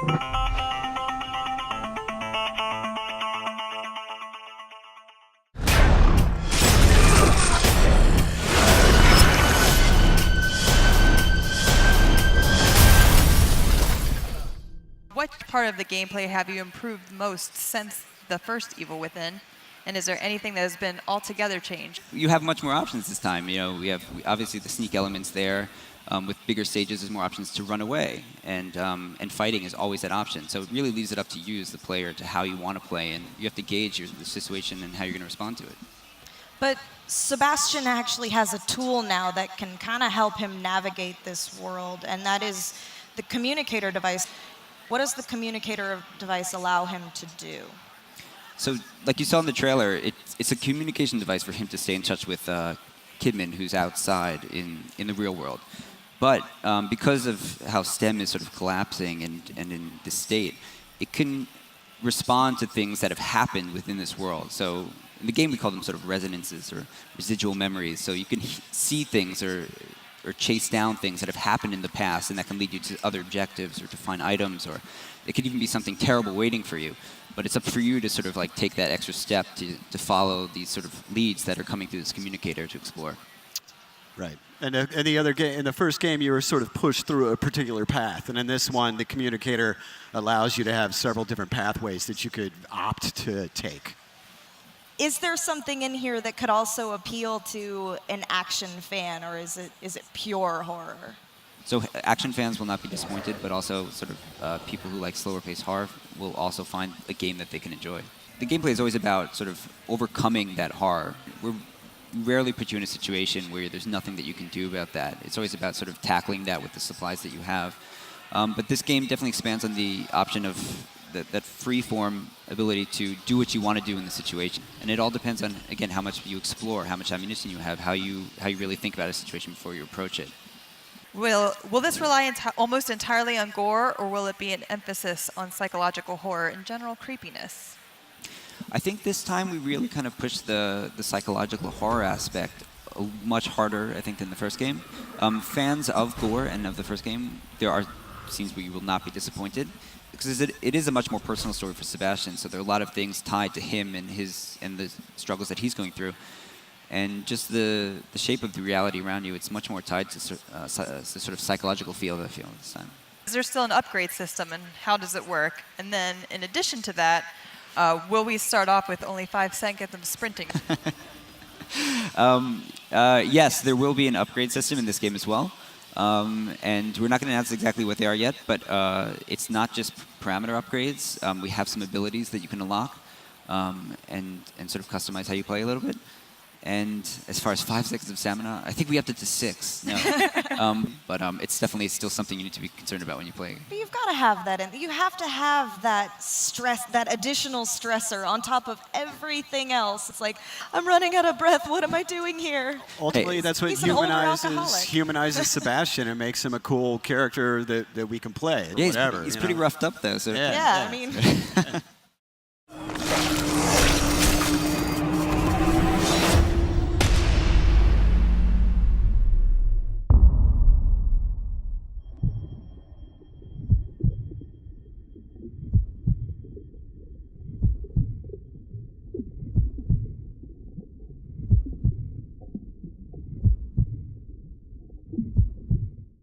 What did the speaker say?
What part of the gameplay have you improved most since the first Evil Within? And is there anything that has been altogether changed? You have much more options this time. You know, we have obviously the sneak elements there. With bigger stages, there's more options to run away, and fighting is always that option. So it really leaves it up to you as the player to how you want to play, and you have to gauge the situation and how you're going to respond to it. But Sebastian actually has a tool now that can kind of help him navigate this world, and that is the communicator device. What does the communicator device allow him to do? So, like you saw in the trailer, it's a communication device for him to stay in touch with Kidman, who's outside in the real world. But because of how STEM is sort of collapsing and in this state, it can respond to things that have happened within this world. So in the game, we call them sort of resonances or residual memories. So you can see things or chase down things that have happened in the past, and that can lead you to other objectives or to find items, or it could even be something terrible waiting for you. But it's up for you to sort of like take that extra step to follow these sort of leads that are coming through this communicator to explore. Right. And in the first game, you were sort of pushed through a particular path, and in this one, the communicator allows you to have several different pathways that you could opt to take. Is there something in here that could also appeal to an action fan, or is it pure horror? So action fans will not be disappointed, but also sort of people who like slower-paced horror will also find a game that they can enjoy. The gameplay is always about sort of overcoming that horror. We rarely put you in a situation where there's nothing that you can do about that. It's always about sort of tackling that with the supplies that you have. But this game definitely expands on the option of that free-form ability to do what you want to do in the situation. And it all depends on, again, how much you explore, how much ammunition you have, how you really think about a situation before you approach it. Will this rely almost entirely on gore, or will it be an emphasis on psychological horror and general creepiness? I think this time we really kind of pushed the psychological horror aspect much harder, I think, than the first game. Fans of gore and of the first game, there are scenes where you will not be disappointed, because it is a much more personal story for Sebastian, so there are a lot of things tied to him and the struggles that he's going through. And just the shape of the reality around you, it's much more tied to the sort of psychological feel that I feel this time. Is there still an upgrade system, and how does it work? And then, in addition to that, will we start off with only 5 seconds of sprinting? Yes, there will be an upgrade system in this game as well. And we're not going to announce exactly what they are yet, but it's not just parameter upgrades. We have some abilities that you can unlock and sort of customize how you play a little bit. And as far as 5 seconds of stamina, I think we upped it to 6. No. But it's definitely still something you need to be concerned about when you play. But you've got to have that in. You have to have that stress, that additional stressor on top of everything else. It's like, I'm running out of breath. What am I doing here? Ultimately, that's what humanizes Sebastian and makes him a cool character that we can play. Yeah, whatever, he's pretty roughed up, though. So. Yeah, I mean...